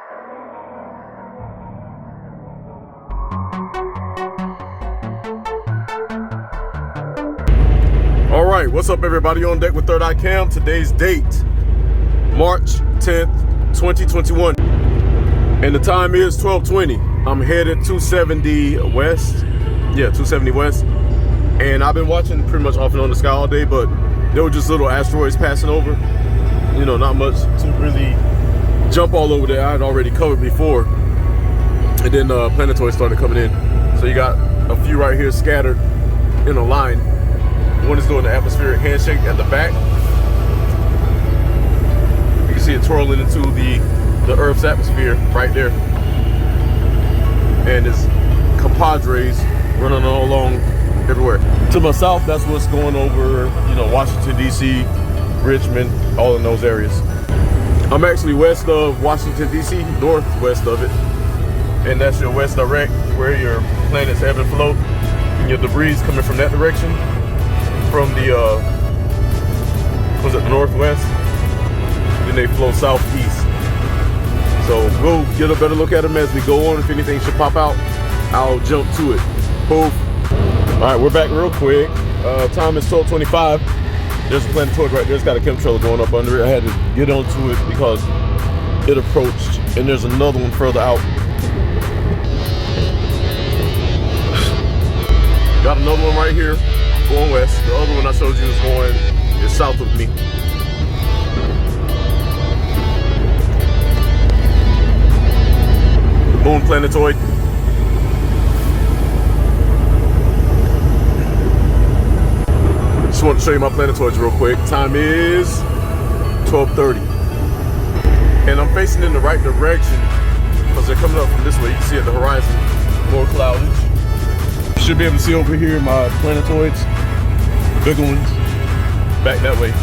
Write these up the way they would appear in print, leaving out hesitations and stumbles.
All right, what's up everybody? On deck with Third Eye Cam. Today's date, March 10th, 2021. And the time is 12:20. I'm headed 270 west. Yeah, 270 west. And I've been watching pretty much off and on the sky all day, but there were just little asteroids passing over. You know, not much to really jump all over that I had already covered before. And then planetoids started coming in. So you got a few right here scattered in a line. One is doing the atmospheric handshake at the back. You can see it twirling into the Earth's atmosphere right there. And it's compadres running all along everywhere. To my south, that's what's going over, you know, Washington, D.C., Richmond, all in those areas. I'm actually west of Washington, D.C., northwest of it. And that's your west direct, where your planets ebb and flow. And your debris is coming from that direction. From the, was it the northwest? Then they flow southeast. So we'll get a better look at them as we go on. If anything should pop out, I'll jump to it. Poof. All right, we're back real quick. Time is 12:25. There's a planetoid right there. It's got a chemtrail going up under it. I had to get onto it because it approached. And there's another one further out. Got another one right here going west. The other one I showed you is south of me. Moon planetoid. Just want to show you my planetoids real quick. Time is 12:30. And I'm facing in the right direction because they're coming up from this way. You can see at the horizon, more cloudage. You should be able to see over here my planetoids, the bigger ones, back that way.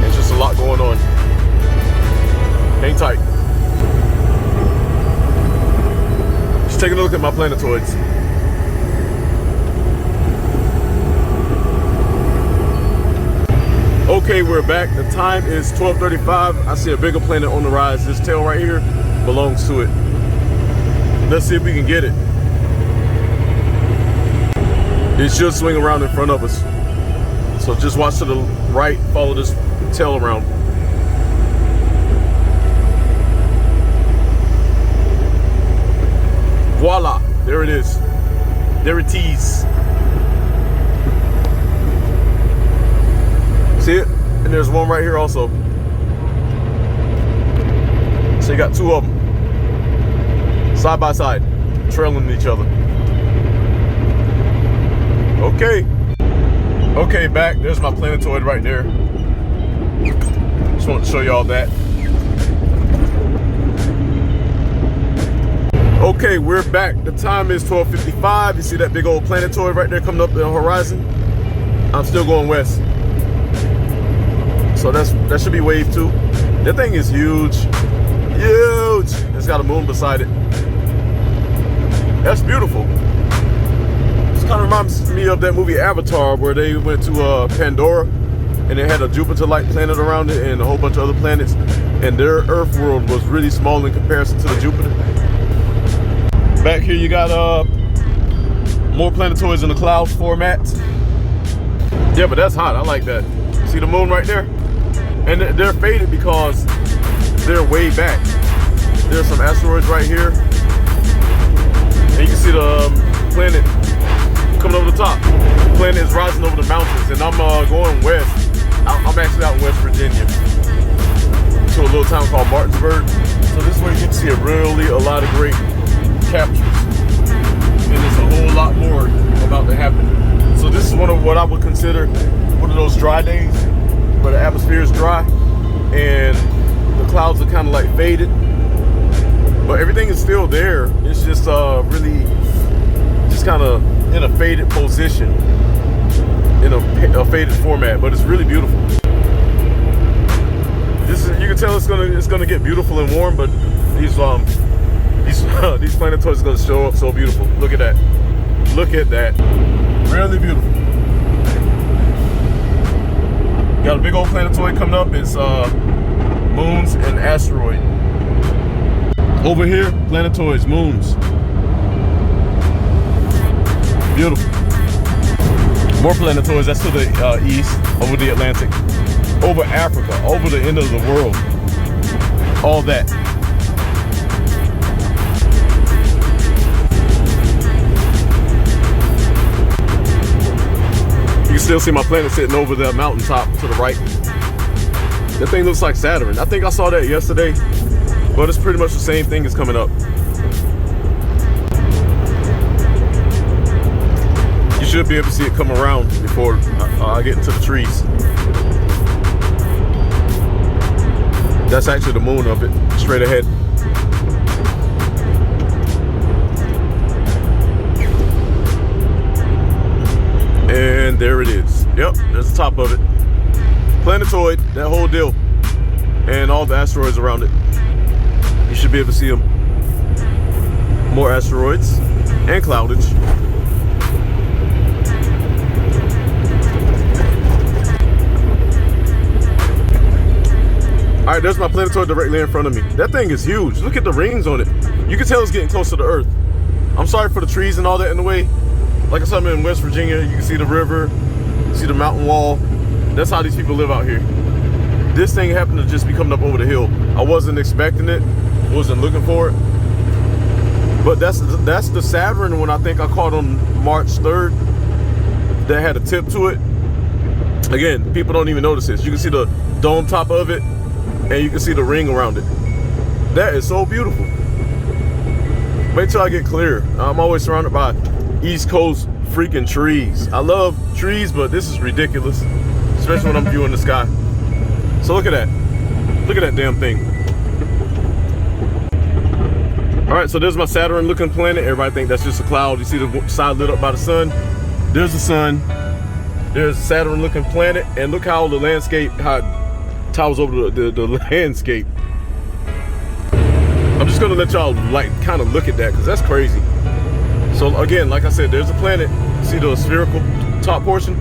There's just a lot going on. Hang tight. Just taking a look at my planetoids. Okay, we're back. The time is 12:35. I see a bigger planet on the rise. This tail right here belongs to it. Let's see if we can get it. It should swing around in front of us. So just watch to the right, follow this tail around. Voila, there it is. There it is. See it? And there's one right here also. So you got two of them. Side by side, trailing each other. Okay. Okay, back. There's my planetoid right there. Just want to show y'all that. Okay, we're back. The time is 12:55. You see that big old planetoid right there coming up the horizon? I'm still going west. So that should be wave 2. That thing is huge. Huge. It's got a moon beside it. That's beautiful. Kind of reminds me of that movie Avatar, where they went to Pandora and they had a Jupiter-like planet around it and a whole bunch of other planets, and their Earth world was really small in comparison to the Jupiter. Back here you got more planetoids in the clouds format. Yeah, but that's hot. I like that. See the moon right there? And they're faded because they're way back. There's some asteroids right here, and you can see the planet coming over the top. The planet is rising over the mountains, and I'm going west. I'm actually out in West Virginia to a little town called Martinsburg. So this way you can see a lot of great captures, and there's a whole lot more about to happen. So this is one of what I would consider one of those dry days where the atmosphere is dry and the clouds are kind of like faded, but everything is still there. It's just really just kind of in a faded position, in a faded format, but it's really beautiful. This is, you can tell it's gonna get beautiful and warm, but these planetoids are gonna show up so beautiful. Look at that. Look at that. Really beautiful. Got a big old planetoid coming up. It's moons and asteroid. Over here, planetoids, moons. Beautiful. More planetoids, that's to the east, over the Atlantic. Over Africa, over the end of the world. All that. You can still see my planet sitting over the mountaintop to the right. That thing looks like Saturn. I think I saw that yesterday, but it's pretty much the same thing is coming up. You should be able to see it come around before I get into the trees. That's actually the moon of it, straight ahead. And there it is. Yep, there's the top of it. Planetoid, that whole deal. And all the asteroids around it. You should be able to see them. More asteroids and cloudage. All right, there's my planetoid directly in front of me. That thing is huge. Look at the rings on it. You can tell it's getting close to the Earth. I'm sorry for the trees and all that in the way. Like I said, I'm in West Virginia. You can see the river, see the mountain wall. That's how these people live out here. This thing happened to just be coming up over the hill. I wasn't expecting it, wasn't looking for it. But that's the Saturn one I think I caught on March 3rd that had a tip to it. Again, people don't even notice this. You can see the dome top of it, and you can see the ring around it. That is so beautiful. Wait till I get clear. I'm always surrounded by East Coast freaking trees. I love trees, but this is ridiculous, especially when I'm viewing the sky. So look at that. Look at that damn thing. All right, so there's my Saturn looking planet. Everybody think that's just a cloud. You see the side lit up by the sun. There's the sun. There's Saturn looking planet. And look how the landscape, how it towers over the landscape. I'm just gonna let y'all like kind of look at that because that's crazy. So again, like I said, there's a planet. See the spherical top portion,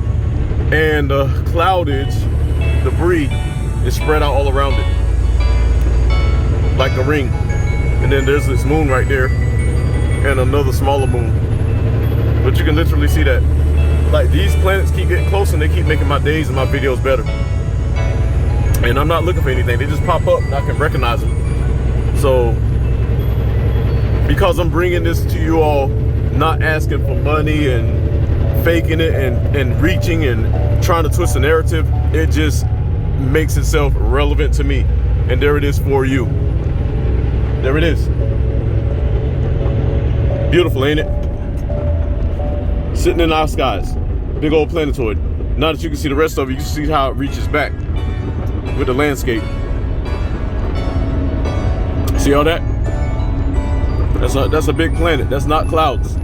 and the cloudage, debris is spread out all around it, like a ring. And then there's this moon right there, and another smaller moon. But you can literally see that. Like these planets keep getting closer, and they keep making my days and my videos better. And I'm not looking for anything; they just pop up, and I can recognize them. So, because I'm bringing this to you all, not asking for money and faking it and reaching and trying to twist the narrative, it just makes itself relevant to me. And there it is for you. There it is. Beautiful, ain't it? Sitting in our skies. Big old planetoid. Now that you can see the rest of it, you can see how it reaches back with the landscape. See all that? That's a big planet. That's not clouds.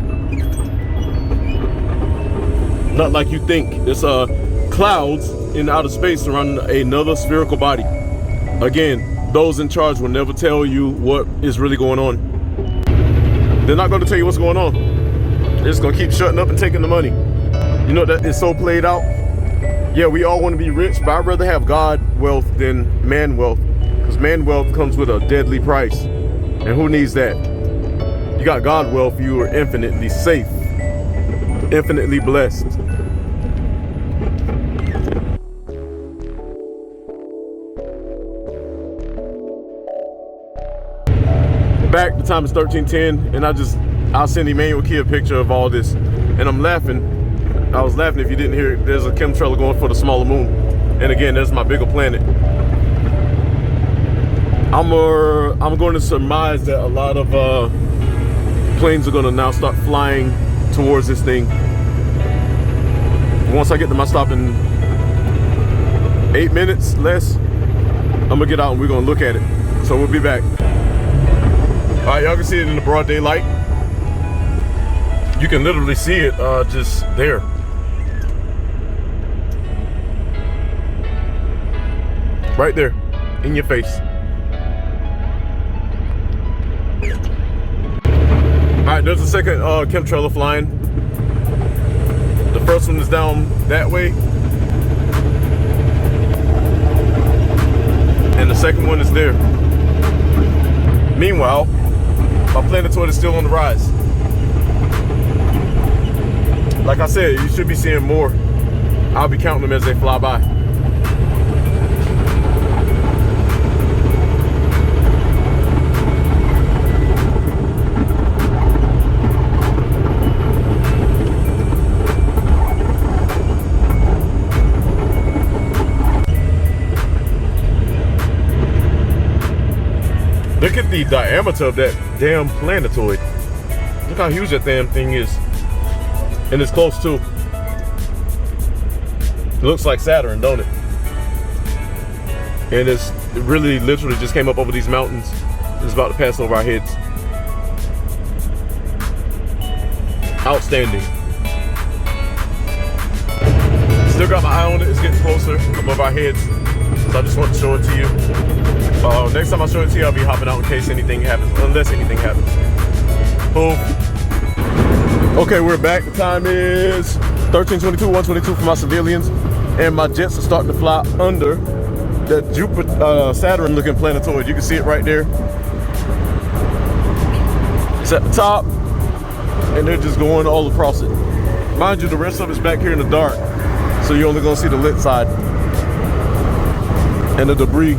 Not like you think. It's clouds in outer space surrounding another spherical body. Again, those in charge will never tell you what is really going on. They're not going to tell you what's going on. They're just going to keep shutting up and taking the money. You know, that is so played out. Yeah, we all want to be rich, but I'd rather have God wealth than man wealth, because man wealth comes with a deadly price. And who needs that? You got God wealth, you are infinitely safe, infinitely blessed. Back, the time is 13:10, and I'll send Emmanuel Key a picture of all this, and I'm laughing. I was laughing if you didn't hear it. There's a chemtrail going for the smaller moon, and again, there's my bigger planet. I'm going to surmise that a lot of planes are going to now start flying towards this thing. Once I get to my stop in 8 minutes less, I'm gonna get out and we're gonna look at it. So we'll be back. All right, y'all can see it in the broad daylight. You can literally see it just there. Right there, in your face. All right, there's a second chemtrailer flying. The first one is down that way. And the second one is there. Meanwhile, My planetoid is still on the rise. Like I said, you should be seeing more. I'll be counting them as they fly by. Look at the diameter of that damn planetoid. Look how huge that damn thing is. And it's close too. It looks like Saturn, don't it? And it really literally just came up over these mountains. It's about to pass over our heads. Outstanding. Still got my eye on it. It's getting closer above our heads. So I just want to show it to you. Next time I show it to you, I'll be hopping out in case anything happens, unless anything happens. Boom. Okay, we're back. The time is 13:22, 1:22 for my civilians, and my jets are starting to fly under that Jupiter, Saturn looking planetoid. You can see it right there. It's at the top, and they're just going all across it. Mind you, the rest of it's back here in the dark, so you're only gonna see the lit side and the debris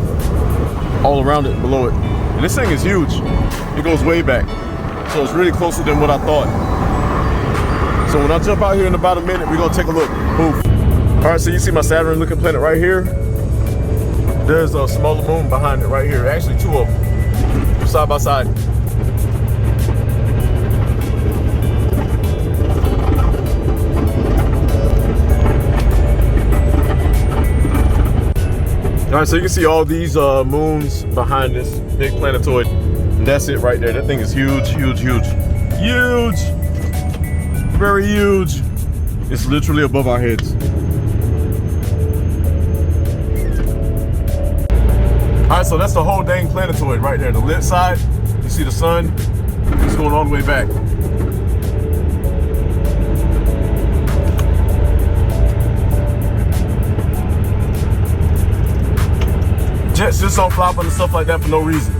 all around it, below it. And this thing is huge. It goes way back. So it's really closer than what I thought. So when I jump out here in about a minute, we're gonna take a look. Poof. All right, so you see my Saturn looking planet right here. There's a smaller moon behind it right here. Actually, two of them, side by side. All right, so you can see all these moons behind this big planetoid. And that's it right there. That thing is huge, huge, huge. Huge! Very huge. It's literally above our heads. All right, so that's the whole dang planetoid right there. The lit side, you see the sun, it's going all the way back. Jets just don't fly up and stuff like that for no reason.